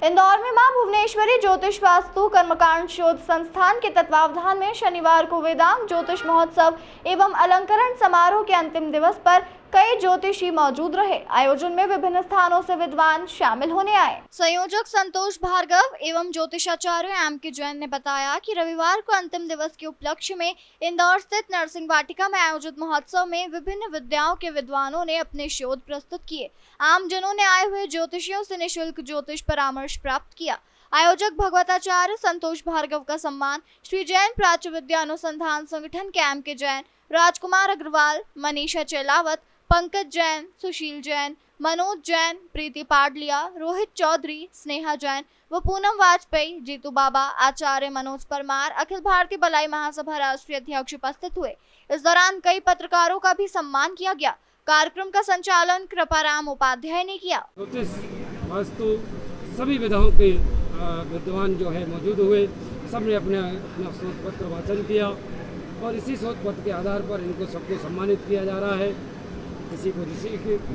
इंदौर में मां भुवनेश्वरी ज्योतिष वास्तु कर्मकांड शोध संस्थान के तत्वावधान में शनिवार को वेदांग ज्योतिष महोत्सव एवं अलंकरण समारोह के अंतिम दिवस पर कई ज्योतिषी मौजूद रहे। आयोजन में विभिन्न स्थानों से विद्वान शामिल होने आए। संयोजक संतोष भार्गव एवं ज्योतिषाचार्य एम.के. जैन ने बताया कि रविवार को अंतिम दिवस के उपलक्ष्य में इंदौर स्थित नरसिंह वाटिका में आयोजित महोत्सव में विभिन्न विद्याओं के विद्वानों ने अपने शोध प्रस्तुत किए। आमजनों ने आए हुए ज्योतिषियों से निःशुल्क ज्योतिष परामर्श प्राप्त किया। आयोजक भगवताचार्य संतोष भार्गव का सम्मान श्री जैन प्राच्य विद्या अनुसंधान संगठन के एम.के. जैन, राजकुमार अग्रवाल, मनीषा चेलावत, पंकज जैन, सुशील जैन, मनोज जैन, प्रीति पाडलिया, रोहित चौधरी, स्नेहा जैन व पूनम वाजपेयी, जीतू बाबा, आचार्य मनोज परमार, अखिल भारतीय बलाई महासभा राष्ट्रीय अध्यक्ष उपस्थित हुए। इस दौरान कई पत्रकारों का भी सम्मान किया गया। कार्यक्रम का संचालन कृपाराम उपाध्याय ने किया। वास्तु सभी विधाओं के विद्वान जो है मौजूद हुए, सबने अपना शोध पत्र वाचन किया और इसी शोध पत्र के आधार पर इनको सबको सम्मानित किया जा रहा है। किसी को ऋषि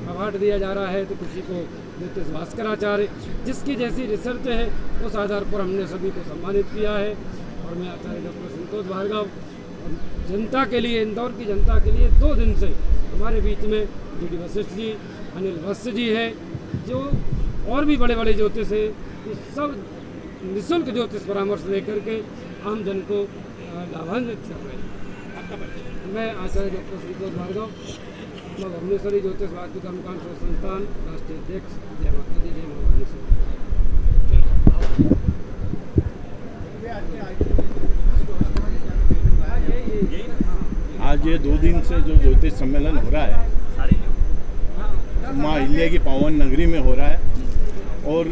अवार्ड दिया जा रहा है तो किसी को ज्योतिष भास्कराचार्य, जिसकी जैसी रिसर्च है उस आधार पर हमने सभी को सम्मानित किया है। और मैं आचार्य डॉक्टर संतोष भार्गव जनता के लिए, इंदौर की जनता के लिए 2 दिन से हमारे बीच में डी वशिष्ठ जी, अनिल वत्स जी है, जो और भी बड़े बड़े ज्योतिष है, सब निःशुल्क ज्योतिष परामर्श लेकर के आम जन को लाभान्वित कर रहे हैं। मैं आचार्य डॉक्टर संतोष भार्गव, मैं भुवनेश्वरी ज्योतिष वास्तु कर्मकांड शोध संस्थान राष्ट्रीय अध्यक्ष। जय माता दी, जय मां भुवनेश्वरी। आज ये 2 दिन से जो ज्योतिष सम्मेलन हो रहा है, माँ अहिल्या की पावन नगरी में हो रहा है और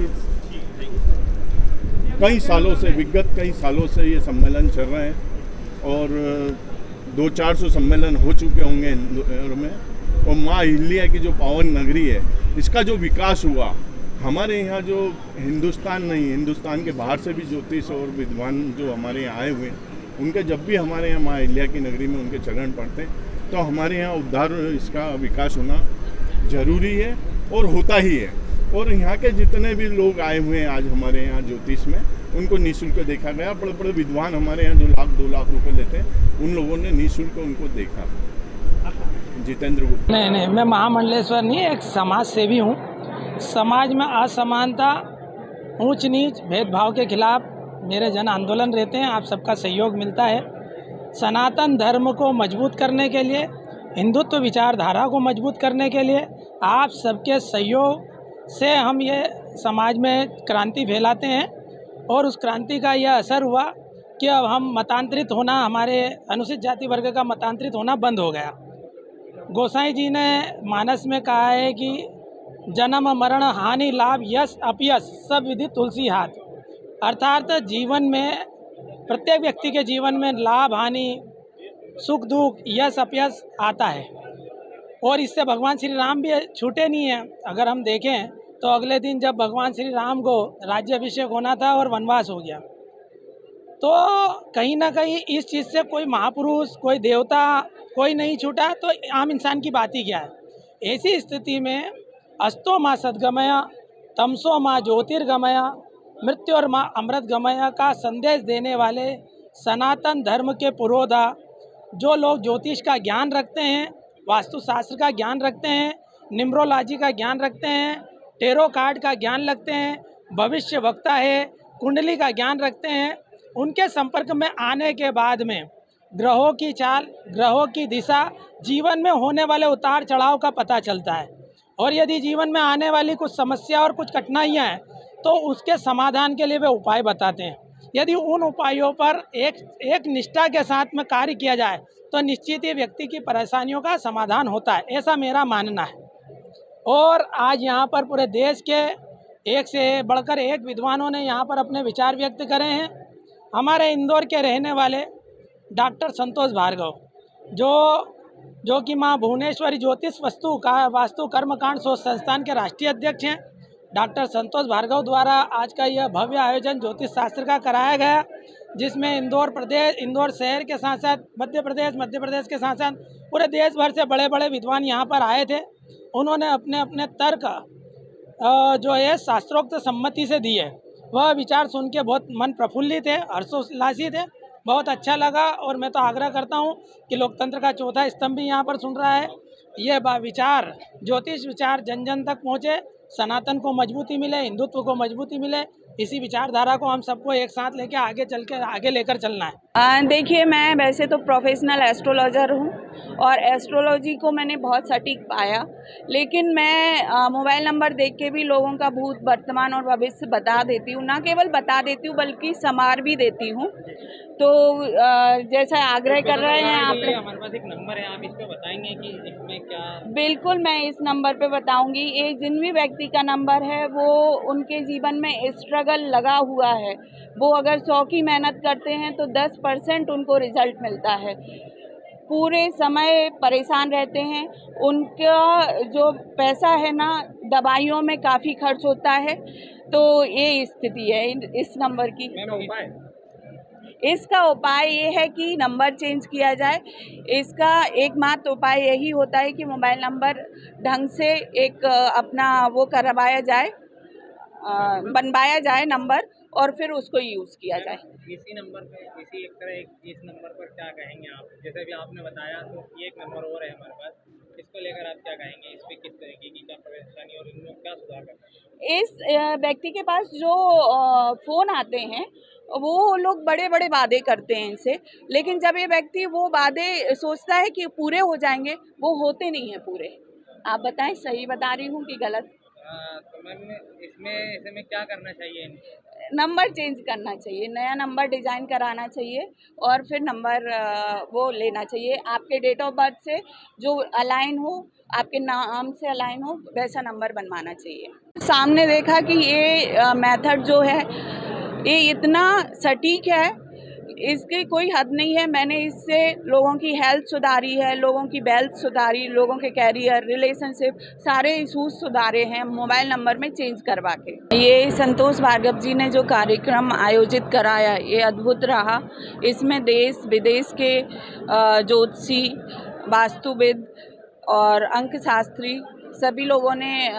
विगत कई सालों से ये सम्मेलन चल रहे हैं और 200-400 सम्मेलन हो चुके होंगे इंदौर में। और माँ अहिल्या की जो पावन नगरी है, इसका जो विकास हुआ, हमारे यहाँ जो हिंदुस्तान के बाहर से भी ज्योतिष और विद्वान जो हमारे यहाँ आए हुए हैं, उनके जब भी हमारे यहाँ माँ अहिल्या की नगरी में उनके चरण पड़ते हैं तो हमारे यहाँ उद्धार, इसका विकास होना जरूरी है और होता ही है। और यहाँ के जितने भी लोग आए हुए हैं आज हमारे यहाँ ज्योतिष में, उनको निःशुल्क देखा गया। बड़े बड़े विद्वान हमारे यहाँ जो 1-2 लाख रुपए लेते हैं, उन लोगों ने निःशुल्क उनको देखा। जितेंद्र गुप्ता। नहीं, मैं महामंडलेश्वर नहीं, एक समाज सेवी हूँ। समाज में असमानता, ऊंच नीच, भेदभाव के खिलाफ मेरे जन आंदोलन रहते हैं। आप सबका सहयोग मिलता है। सनातन धर्म को मजबूत करने के लिए, हिंदुत्व विचारधारा को मजबूत करने के लिए आप सबके सहयोग से हम ये समाज में क्रांति फैलाते हैं और उस क्रांति का यह असर हुआ कि अब हम मतांतरित होना, हमारे अनुसूचित जाति वर्ग का मतांतरित होना बंद हो गया। गोसाई जी ने मानस में कहा है कि जन्म मरण हानि लाभ यश अपयश सब विधि तुलसी हाथ, अर्थात जीवन में, प्रत्येक व्यक्ति के जीवन में लाभ हानि, सुख दुख, यश अपयश आता है और इससे भगवान श्री राम भी छूटे नहीं हैं। अगर हम देखें तो अगले दिन जब भगवान श्री राम को राज्याभिषेक होना था और वनवास हो गया, तो कहीं ना कहीं इस चीज़ से कोई महापुरुष, कोई देवता, कोई नहीं छूटा, तो आम इंसान की बात ही क्या है। ऐसी स्थिति में अस्तो माँ सद्गमय, तमसो माँ ज्योतिर्गमय, मृत्यु और माँ अमृत गमय का संदेश देने वाले सनातन धर्म के पुरोधा, जो लोग ज्योतिष का ज्ञान रखते हैं, वास्तुशास्त्र का ज्ञान रखते हैं, न्यूमरोलॉजी का ज्ञान रखते हैं, टेरो कार्ड का ज्ञान रखते हैं, भविष्य वक्ता है, कुंडली का ज्ञान रखते हैं, उनके संपर्क में आने के बाद में ग्रहों की चाल, ग्रहों की दिशा, जीवन में होने वाले उतार चढ़ाव का पता चलता है। और यदि जीवन में आने वाली कुछ समस्या और कुछ कठिनाइयाँ हैं तो उसके समाधान के लिए वे उपाय बताते हैं। यदि उन उपायों पर एक निष्ठा के साथ में कार्य किया जाए तो निश्चित ही व्यक्ति की परेशानियों का समाधान होता है, ऐसा मेरा मानना है। और आज यहाँ पर पूरे देश के एक से बढ़कर एक विद्वानों ने यहाँ पर अपने विचार व्यक्त करे हैं। हमारे इंदौर के रहने वाले डॉक्टर संतोष भार्गव, जो कि माँ भुवनेश्वरी ज्योतिष वास्तु कर्मकांड शोध संस्थान के राष्ट्रीय अध्यक्ष हैं। डॉक्टर संतोष भार्गव द्वारा आज का यह भव्य आयोजन ज्योतिष शास्त्र का कराया गया, जिसमें इंदौर शहर के साथ साथ मध्य प्रदेश के साथ साथ पूरे देश भर से बड़े बड़े विद्वान यहाँ पर आए थे। उन्होंने अपने अपने तर्क जो है शास्त्रोक्त सम्मति से दी है। वह विचार सुन के बहुत मन प्रफुल्लित है, हर्षोल्लासित है, बहुत अच्छा लगा। और मैं तो आग्रह करता हूँ कि लोकतंत्र का चौथा स्तंभ भी यहाँ पर सुन रहा है। ये विचार, ज्योतिष विचार जन जन तक पहुँचे, सनातन को मजबूती मिले, हिंदुत्व को मजबूती मिले। इसी विचारधारा को हम सबको एक साथ लेके आगे लेकर चलना है। देखिए, मैं वैसे तो प्रोफेशनल एस्ट्रोलॉजर हूँ और एस्ट्रोलॉजी को मैंने बहुत सटीक पाया, लेकिन मैं मोबाइल नंबर देख के भी लोगों का भूत, वर्तमान और भविष्य बता देती हूँ। ना केवल बता देती हूँ बल्कि समार भी देती हूँ। तो जैसा आग्रह कर रहे हैं आप, हमारे पास एक नंबर है, आप इस पे बताएंगे कि इसमें क्या? बिल्कुल, मैं इस नंबर पे बताऊंगी। एक जिन भी व्यक्ति का नंबर है वो उनके जीवन में स्ट्रगल लगा हुआ है, वो अगर 100 की मेहनत करते हैं तो 10% उनको रिजल्ट मिलता है। पूरे समय परेशान रहते हैं, उनका जो पैसा है ना दवाइयों में काफ़ी खर्च होता है। तो ये स्थिति है इस नंबर की। इसका उपाय ये है कि नंबर चेंज किया जाए। इसका एकमात्र उपाय यही होता है कि मोबाइल नंबर ढंग से एक अपना वो करवाया जाए, बनवाया जाए नंबर, और फिर उसको यूज़ किया जाए। इसी नंबर पे इस नंबर पर क्या कहेंगे आप? जैसे भी आपने बताया, तो ये एक नंबर और है हमारे पास, इसको लेकर आप क्या कहेंगे? इस पे किस तरीके की क्या परेशानी और इनमें क्या सुधार करना है? इस व्यक्ति के पास जो फ़ोन आते हैं वो लोग बड़े बड़े वादे करते हैं इनसे, लेकिन जब ये व्यक्ति वो वादे सोचता है कि पूरे हो जाएंगे, वो होते नहीं हैं पूरे। आप बताएं, सही बता रही हूँ कि गलत? तो मैम इसमें क्या करना चाहिए? नंबर चेंज करना चाहिए, नया नंबर डिज़ाइन कराना चाहिए और फिर नंबर वो लेना चाहिए। आपके डेट ऑफ बर्थ से जो अलाइन हो, आपके नाम से अलाइन हो, वैसा नंबर बनवाना चाहिए। सामने देखा कि ये मेथड जो है ये इतना सटीक है, इसकी कोई हद नहीं है। मैंने इससे लोगों की हेल्थ सुधारी है, लोगों की वेल्थ सुधारी, लोगों के कैरियर, रिलेशनशिप, सारे इशूज़ सुधारे हैं मोबाइल नंबर में चेंज करवा के। ये संतोष भार्गव जी ने जो कार्यक्रम आयोजित कराया, ये अद्भुत रहा। इसमें देश विदेश के ज्योतिषी, वास्तुविद और अंकशास्त्री सभी लोगों ने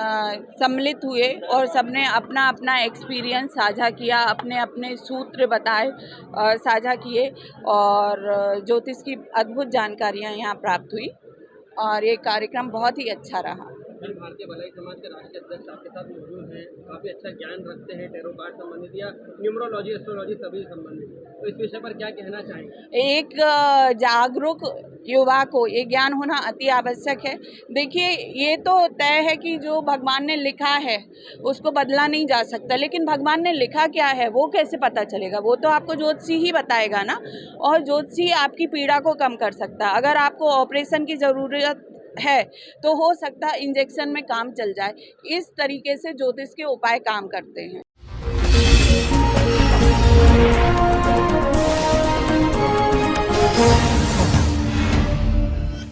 सम्मिलित हुए और सबने अपना अपना एक्सपीरियंस साझा किया, अपने अपने सूत्र बताए और साझा किए, और ज्योतिष की अद्भुत जानकारियाँ यहाँ प्राप्त हुई और ये कार्यक्रम बहुत ही अच्छा रहा। भारतीय भलाई समाज के राष्ट्रीय अध्यक्ष आपके साथ मौजूद हैं, काफ़ी अच्छा ज्ञान रखते हैं टैरो कार्ड संबंधित या न्यूमरोलॉजी, एस्ट्रोलॉजी सभी संबंधित, तो इस विषय पर क्या कहना चाहेंगे? एक जागरूक युवा को ये ज्ञान होना अति आवश्यक है। देखिए, ये तो तय है कि जो भगवान ने लिखा है उसको बदला नहीं जा सकता, लेकिन भगवान ने लिखा क्या है वो कैसे पता चलेगा? वो तो आपको ज्योतिषी ही बताएगा ना, और ज्योतिषी आपकी पीड़ा को कम कर सकता है। अगर आपको ऑपरेशन की ज़रूरत है तो हो सकता है इंजेक्शन में काम चल जाए। इस तरीके से ज्योतिष के उपाय काम करते हैं।